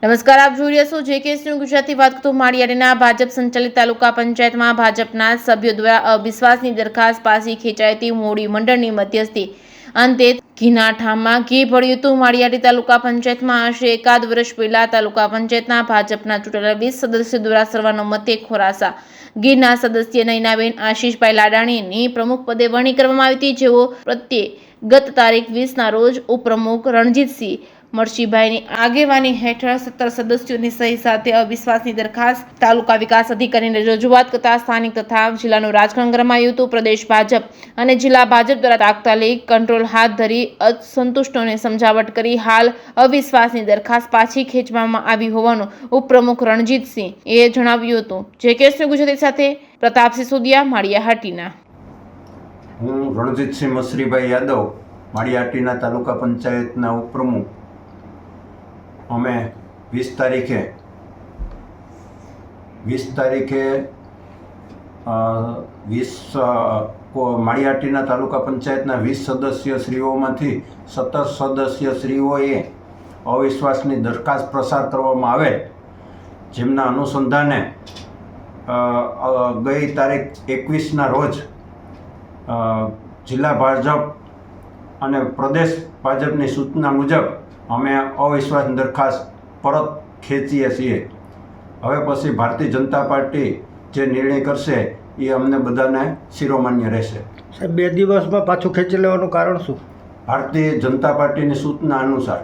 નમસ્કાર, આપ જોઈ રહ્યા છો જેકેએસ ન્યૂઝ ગુજરાતી. વાત કરતો માળિયાડીના ભાજપ સંચાલિત તાલુકા પંચાયતમાં ભાજપના સભ્યો દ્વારા અવિશ્વાસની દરખાસ્ત પાછી ખેંચાઈ હતી. મોડી મંડળની મધ્યસ્થી અંતે ઘીના ઠામમાં ઘી ભળ્યું હતું. માળિયાડી તાલુકા પંચાયતમાં આશરે એકાદ વર્ષ પહેલા તાલુકા પંચાયતના ભાજપના ચૂંટાયેલા 20 સદસ્યો દ્વારા સર્વાનુમતે ખોરાસા ગીરના સદસ્ય નયનાબેન આશીષભાઈ લાડાણીની પ્રમુખ પદે વરણી કરવામાં આવી હતી. જેઓ પ્રત્યે ગત તારીખ 20ના રોજ ઉપપ્રમુખ રણજીતસિંહ મરશીભાઈની આગેવાની હેઠળ 17 સદસ્યોની સહી સાથે અવિશ્વાસની દરખાસ્ત તાલુકા વિકાસ અધિકારીને રજૂઆત કરતા સ્થાનિક તથા જિલ્લાનું રાજકારણ ગરમાયું હતું. પ્રદેશ ભાજપ અને જિલ્લા ભાજપ દ્વારા તાત્કાલિક કંટ્રોલ હાથ ધરી અસંતુષ્ટોને સમજાવટ કરી હાલ અવિશ્વાસની દરખાસ્ત પાછી ખેંચવામાં આવી હોવાનું ઉપપ્રમુખ રણજીતસિંહ એ જણાવ્યું હતું. જેકેએસ ન્યૂઝ ગુજરાતી સાથે પ્રતાપસિંહ સુદિયા, માળિયાહાટીના. હું રણજીતસિંહ મસરીભાઈ યાદવ, માળિયાહાટીના તાલુકા પંચાયતના ઉપપ્રમુખ. અમે 20 તારીખે માળિયાહાટીના તાલુકા પંચાયતના 20 સદસ્યશ્રીઓમાંથી 17 સદસ્યશ્રીઓએ અવિશ્વાસની દરખાસ્ત પ્રસાર કરવામાં આવેલ, જેમના અનુસંધાને ગઈ તારીખ 21ના રોજ જિલ્લા ભાજપ અને પ્રદેશ ભાજપની સૂચના મુજબ અમે અવિશ્વાસની દરખાસ્ત પરત ખેંચીએ છીએ. હવે પછી ભારતીય જનતા પાર્ટી જે નિર્ણય કરશે એ અમને બધાને શિરોમાન્ય રહેશે. સાહેબ, 2 દિવસમાં પાછું ખેંચી લેવાનું કારણ શું? ભારતીય જનતા પાર્ટીની સૂચના અનુસાર.